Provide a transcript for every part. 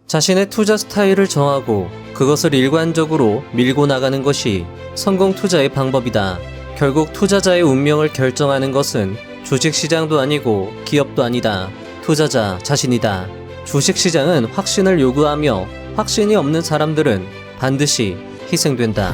자신의 투자 스타일을 정하고 그것을 일관적으로 밀고 나가는 것이 성공 투자의 방법이다. 결국 투자자의 운명을 결정하는 것은 주식시장도 아니고 기업도 아니다. 투자자 자신이다. 주식시장은 확신을 요구하며 확신이 없는 사람들은 반드시 희생된다.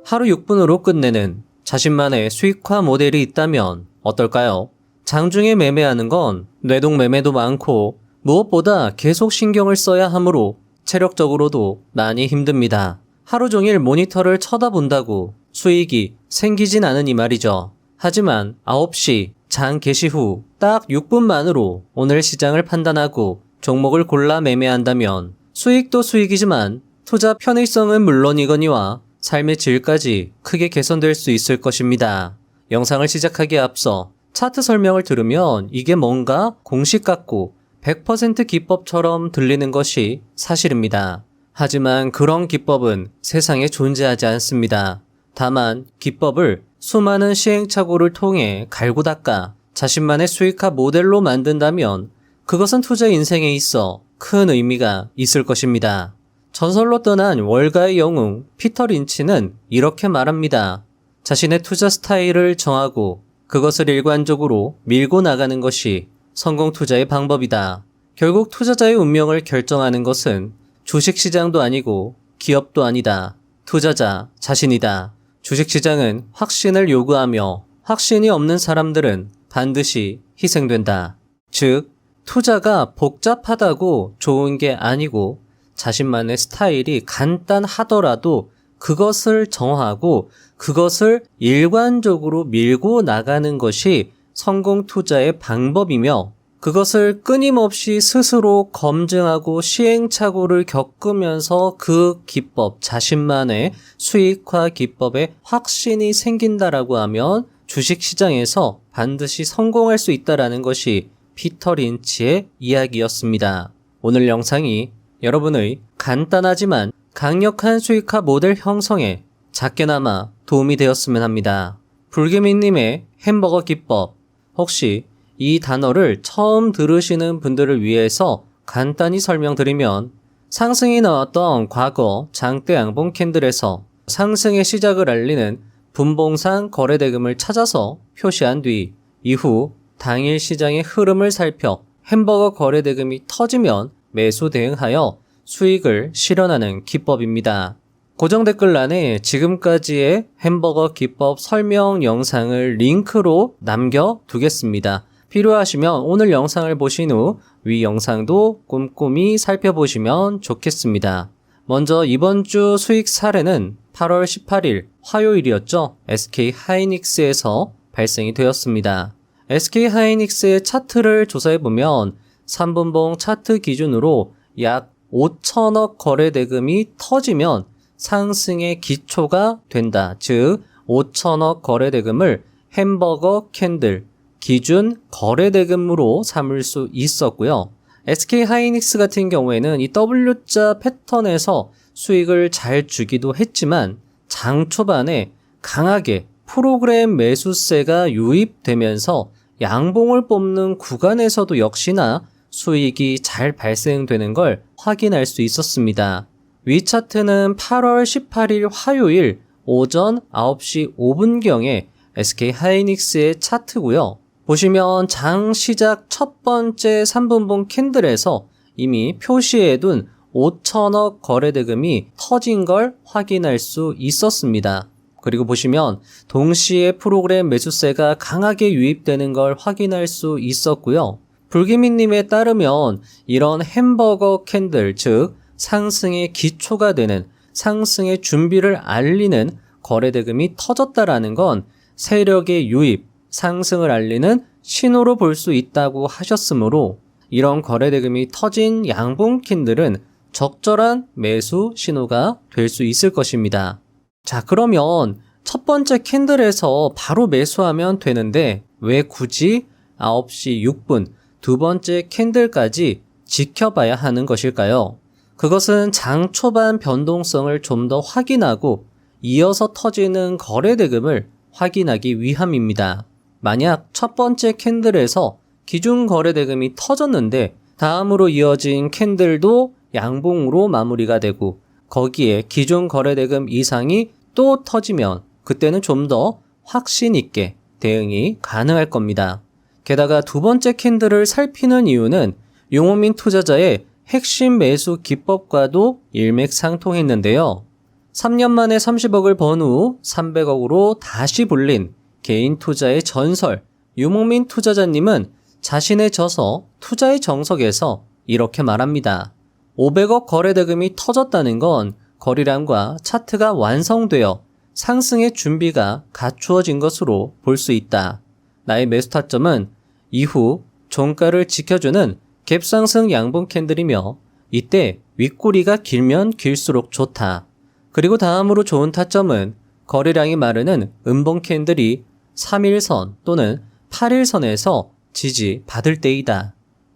하루 6분으로 끝내는 자신만의 수익화 모델이 있다면 어떨까요? 장중에 매매하는 건 뇌동 매매도 많고 무엇보다 계속 신경을 써야 하므로 체력적으로도 많이 힘듭니다. 하루 종일 모니터를 쳐다본다고 수익이 생기진 않으니 말이죠. 하지만 9시 장 개시 후 딱 6분만으로 오늘 시장을 판단하고 종목을 골라 매매한다면 수익도 수익이지만 투자 편의성은 물론이거니와 삶의 질까지 크게 개선될 수 있을 것입니다. 영상을 시작하기에 앞서 차트 설명을 들으면 이게 뭔가 공식 같고 100% 기법처럼 들리는 것이 사실입니다. 하지만 그런 기법은 세상에 존재하지 않습니다. 다만 기법을 수많은 시행착오를 통해 갈고 닦아 자신만의 수익화 모델로 만든다면 그것은 투자 인생에 있어 큰 의미가 있을 것입니다. 전설로 떠난 월가의 영웅 피터 린치는 이렇게 말합니다. 자신의 투자 스타일을 정하고 그것을 일관적으로 밀고 나가는 것이 성공 투자의 방법이다. 결국 투자자의 운명을 결정하는 것은 주식시장도 아니고 기업도 아니다. 투자자 자신이다. 주식시장은 확신을 요구하며 확신이 없는 사람들은 반드시 희생된다. 즉, 투자가 복잡하다고 좋은 게 아니고 자신만의 스타일이 간단하더라도 그것을 정하고 그것을 일관적으로 밀고 나가는 것이 성공 투자의 방법이며 그것을 끊임없이 스스로 검증하고 시행착오를 겪으면서 그 기법, 자신만의 수익화 기법에 확신이 생긴다라고 하면 주식시장에서 반드시 성공할 수 있다라는 것이 피터 린치의 이야기였습니다. 오늘 영상이 여러분의 간단하지만 강력한 수익화 모델 형성에 작게나마 도움이 되었으면 합니다. 불개미님의 햄버거 기법, 혹시 이 단어를 처음 들으시는 분들을 위해서 간단히 설명드리면 상승이 나왔던 과거 장대 양봉 캔들에서 상승의 시작을 알리는 분봉상 거래대금을 찾아서 표시한 뒤 이후 당일 시장의 흐름을 살펴 햄버거 거래대금이 터지면 매수 대응하여 수익을 실현하는 기법입니다. 고정 댓글란에 지금까지의 햄버거 기법 설명 영상을 링크로 남겨두겠습니다. 필요하시면 오늘 영상을 보신 후 위 영상도 꼼꼼히 살펴보시면 좋겠습니다. 먼저 이번 주 수익 사례는 8월 18일 화요일이었죠. SK하이닉스에서 발생이 되었습니다. SK하이닉스의 차트를 조사해보면 3분봉 차트 기준으로 약 5천억 거래대금이 터지면 상승의 기초가 된다. 즉 5천억 거래대금을 햄버거 캔들 기준 거래대금으로 삼을 수 있었고요. SK하이닉스 같은 경우에는 이 W자 패턴에서 수익을 잘 주기도 했지만 장 초반에 강하게 프로그램 매수세가 유입되면서 양봉을 뽑는 구간에서도 역시나 수익이 잘 발생되는 걸 확인할 수 있었습니다. 위 차트는 8월 18일 화요일 오전 9시 5분경에 SK하이닉스의 차트고요. 보시면 장 시작 첫 번째 3분봉 캔들에서 이미 표시해둔 5천억 거래대금이 터진 걸 확인할 수 있었습니다. 그리고 보시면 동시에 프로그램 매수세가 강하게 유입되는 걸 확인할 수 있었고요. 불기민님에 따르면 이런 햄버거 캔들, 즉 상승의 기초가 되는 상승의 준비를 알리는 거래대금이 터졌다라는 건 세력의 유입, 상승을 알리는 신호로 볼 수 있다고 하셨으므로 이런 거래대금이 터진 양봉 캔들은 적절한 매수 신호가 될 수 있을 것입니다. 자, 그러면 첫 번째 캔들에서 바로 매수하면 되는데 왜 굳이 9시 6분 두 번째 캔들까지 지켜봐야 하는 것일까요? 그것은 장 초반 변동성을 좀 더 확인하고 이어서 터지는 거래대금을 확인하기 위함입니다. 만약 첫 번째 캔들에서 기준 거래 대금이 터졌는데 다음으로 이어진 캔들도 양봉으로 마무리가 되고 거기에 기존 거래 대금 이상이 또 터지면 그때는 좀 더 확신 있게 대응이 가능할 겁니다. 게다가 두 번째 캔들을 살피는 이유는 유목민 투자자의 핵심 매수 기법과도 일맥상통했는데요. 3년 만에 30억을 번 후 300억으로 다시 불린 개인 투자의 전설 유목민 투자자님은 자신의 저서 투자의 정석에서 이렇게 말합니다. 500억 거래 대금이 터졌다는 건 거래량과 차트가 완성되어 상승의 준비가 갖추어진 것으로 볼 수 있다. 나의 매수 타점은 이후 종가를 지켜주는 갭상승 양봉 캔들이며 이때 윗꼬리가 길면 길수록 좋다. 그리고 다음으로 좋은 타점은 거래량이 마르는 음봉 캔들이 3일선 또는 8일선에서 지지받을 때이다.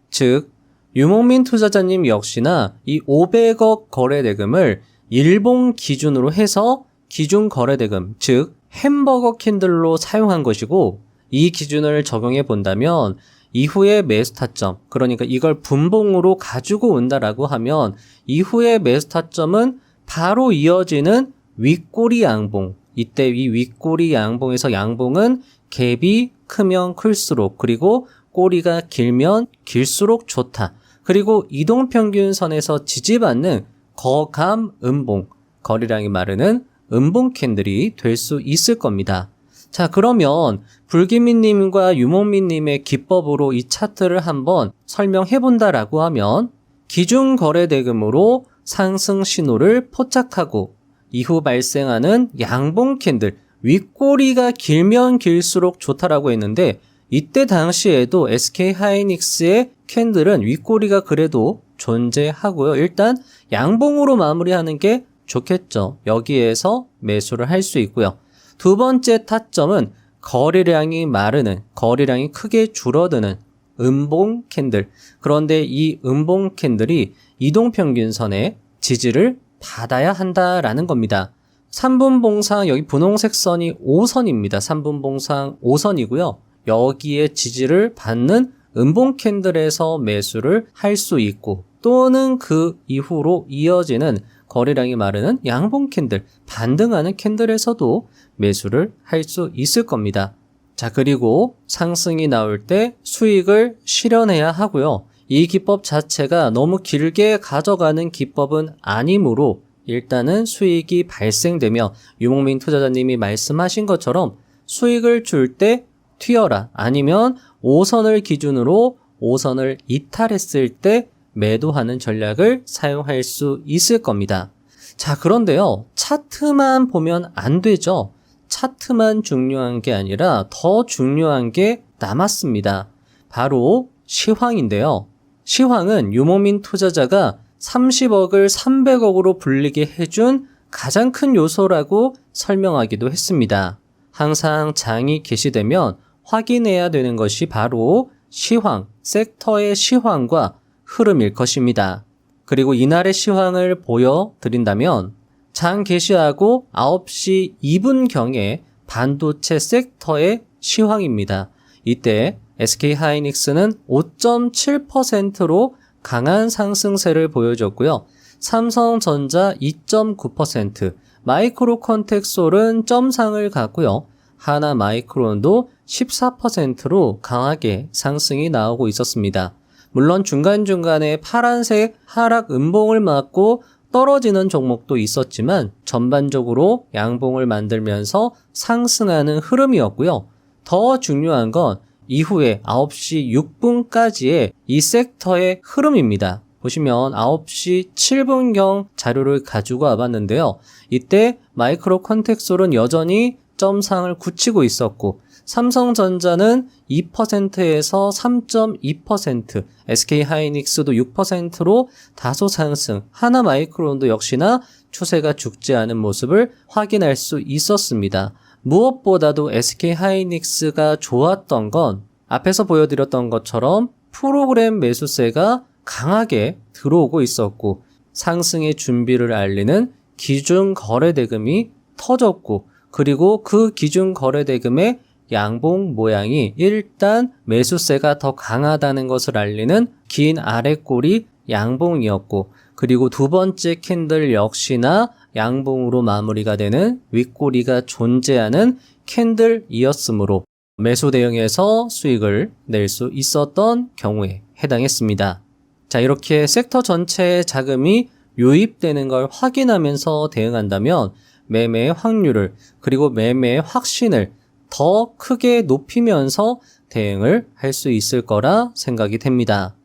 즉 유목민 투자자님 역시나 이 500억 거래 대금을 일봉 기준으로 해서 기준 거래 대금, 즉 햄버거 캔들로 사용한 것이고 이 기준을 적용해 본다면 이후의 매수 타점, 그러니까 이걸 분봉으로 가지고 온다라고 하면 이후의 매수 타점은 바로 이어지는 윗꼬리 양봉. 이때 이 윗꼬리 양봉에서 양봉은 갭이 크면 클수록 그리고 꼬리가 길면 길수록 좋다. 그리고 이동평균선에서 지지받는 거감 음봉, 거래량이 마르는 음봉 캔들이 될 수 있을 겁니다. 자, 그러면 불기민님과 유목민님의 기법으로 이 차트를 한번 설명해 본다라고 하면 기준 거래 대금으로 상승 신호를 포착하고 이후 발생하는 양봉 캔들, 윗꼬리가 길면 길수록 좋다라고 했는데 이때 당시에도 SK하이닉스의 캔들은 윗꼬리가 그래도 존재하고요. 일단 양봉으로 마무리하는 게 좋겠죠. 여기에서 매수를 할 수 있고요. 두 번째 타점은 거래량이 마르는, 거래량이 크게 줄어드는 음봉 캔들. 그런데 이 음봉 캔들이 이동평균선의 지지를 받아야 한다라는 겁니다. 3분 봉상 여기 분홍색 선이 5선입니다. 3분 봉상 5선이고요. 여기에 지지를 받는 음봉 캔들에서 매수를 할 수 있고 또는 그 이후로 이어지는 거래량이 마르는 양봉 캔들, 반등하는 캔들에서도 매수를 할 수 있을 겁니다. 자, 그리고 상승이 나올 때 수익을 실현해야 하고요. 이 기법 자체가 너무 길게 가져가는 기법은 아니므로 일단은 수익이 발생되며 유목민 투자자님이 말씀하신 것처럼 수익을 줄 때 튀어라 아니면 5선을 기준으로 5선을 이탈했을 때 매도하는 전략을 사용할 수 있을 겁니다. 자, 그런데요. 차트만 보면 안 되죠. 차트만 중요한 게 아니라 더 중요한 게 남았습니다. 바로 시황인데요. 시황은 유목민 투자자가 30억을 300억으로 불리게 해준 가장 큰 요소라고 설명하기도 했습니다. 항상 장이 개시되면 확인해야 되는 것이 바로 시황, 섹터의 시황과 흐름일 것입니다. 그리고 이날의 시황을 보여드린다면 장 개시하고 9시 2분경에 반도체 섹터의 시황입니다. 이때 SK하이닉스는 5.7%로 강한 상승세를 보여줬고요. 삼성전자 2.9%, 마이크로컨텍솔은 점상을 갖고요. 하나마이크론도 14%로 강하게 상승이 나오고 있었습니다. 물론 중간중간에 파란색 하락 음봉을 맞고 떨어지는 종목도 있었지만 전반적으로 양봉을 만들면서 상승하는 흐름이었고요. 더 중요한 건 이후에 9시 6분까지의 이 섹터의 흐름입니다. 보시면 9시 7분경 자료를 가지고 와봤는데요. 이때 마이크로 컨텍솔은 여전히 점상을 굳히고 있었고 삼성전자는 2%에서 3.2%, SK하이닉스도 6%로 다소 상승, 하나마이크론도 역시나 추세가 죽지 않은 모습을 확인할 수 있었습니다. 무엇보다도 SK하이닉스가 좋았던 건 앞에서 보여드렸던 것처럼 프로그램 매수세가 강하게 들어오고 있었고 상승의 준비를 알리는 기준 거래 대금이 터졌고 그리고 그 기준 거래대금의 양봉 모양이 일단 매수세가 더 강하다는 것을 알리는 긴 아랫골이 양봉이었고, 그리고 두 번째 캔들 역시나 양봉으로 마무리가 되는 윗꼬리가 존재하는 캔들이었으므로 매수 대응에서 수익을 낼 수 있었던 경우에 해당했습니다. 자, 이렇게 섹터 전체에 자금이 유입되는 걸 확인하면서 대응한다면 매매의 확률을, 그리고 매매의 확신을 더 크게 높이면서 대응을 할 수 있을 거라 생각이 됩니다.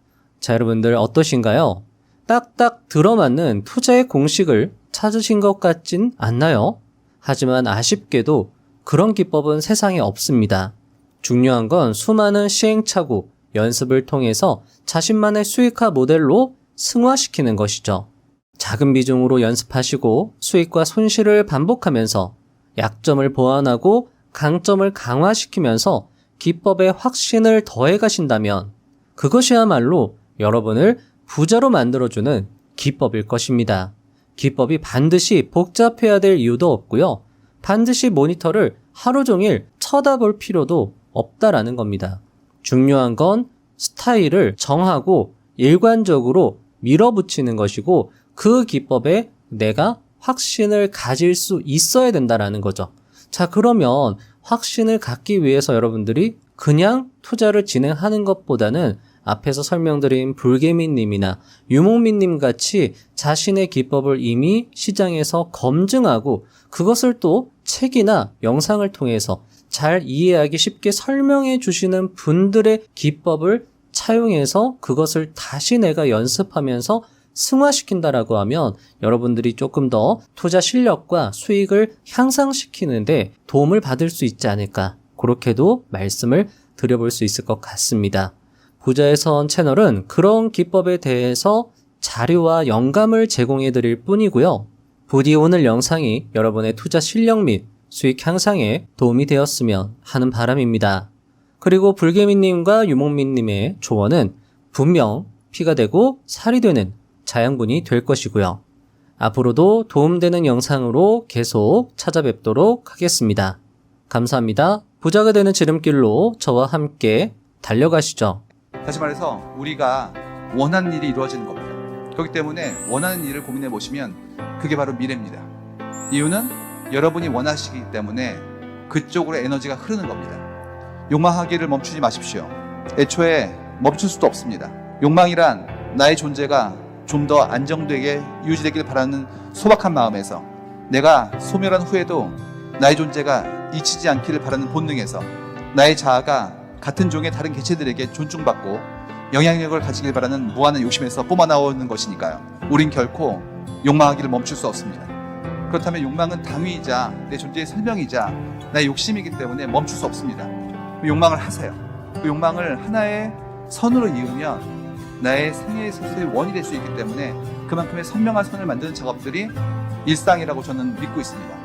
자, 여러분들 어떠신가요? 딱딱 들어맞는 투자의 공식을 찾으신 것 같진 않나요? 하지만 아쉽게도 그런 기법은 세상에 없습니다. 중요한 건 수많은 시행착오, 연습을 통해서 자신만의 수익화 모델로 승화시키는 것이죠. 작은 비중으로 연습하시고 수익과 손실을 반복하면서 약점을 보완하고 강점을 강화시키면서 기법의 확신을 더해 가신다면 그것이야말로 여러분을 부자로 만들어주는 기법일 것입니다. 기법이 반드시 복잡해야 될 이유도 없고요. 반드시 모니터를 하루 종일 쳐다볼 필요도 없다라는 겁니다. 중요한 건 스타일을 정하고 일관적으로 밀어붙이는 것이고, 그 기법에 내가 확신을 가질 수 있어야 된다라는 거죠. 자, 그러면 확신을 갖기 위해서 여러분들이 그냥 투자를 진행하는 것보다는 앞에서 설명드린 불개미님이나 유목민님 같이 자신의 기법을 이미 시장에서 검증하고 그것을 또 책이나 영상을 통해서 잘 이해하기 쉽게 설명해 주시는 분들의 기법을 차용해서 그것을 다시 내가 연습하면서 승화시킨다라고 하면 여러분들이 조금 더 투자 실력과 수익을 향상시키는데 도움을 받을 수 있지 않을까, 그렇게도 말씀을 드려볼 수 있을 것 같습니다. 부자의 선 채널은 그런 기법에 대해서 자료와 영감을 제공해 드릴 뿐이고요. 부디 오늘 영상이 여러분의 투자 실력 및 수익 향상에 도움이 되었으면 하는 바람입니다. 그리고 불개미님과 유목민님의 조언은 분명 피가 되고 살이 되는 자양분이 될 것이고요. 앞으로도 도움되는 영상으로 계속 찾아뵙도록 하겠습니다. 감사합니다. 부자가 되는 지름길로 저와 함께 달려가시죠. 다시 말해서 우리가 원하는 일이 이루어지는 겁니다. 그렇기 때문에 원하는 일을 고민해 보시면 그게 바로 미래입니다. 이유는 여러분이 원하시기 때문에 그쪽으로 에너지가 흐르는 겁니다. 욕망하기를 멈추지 마십시오. 애초에 멈출 수도 없습니다. 욕망이란 나의 존재가 좀 더 안정되게 유지되길 바라는 소박한 마음에서, 내가 소멸한 후에도 나의 존재가 잊히지 않기를 바라는 본능에서, 나의 자아가 같은 종의 다른 개체들에게 존중받고 영향력을 가지길 바라는 무한한 욕심에서 뿜어나오는 것이니까요. 우린 결코 욕망하기를 멈출 수 없습니다. 그렇다면 욕망은 당위이자 내 존재의 설명이자 나의 욕심이기 때문에 멈출 수 없습니다. 그 욕망을 하세요. 그 욕망을 하나의 선으로 이으면 나의 생애의 있어서의 원이 될 수 있기 때문에 그만큼의 선명한 선을 만드는 작업들이 일상이라고 저는 믿고 있습니다.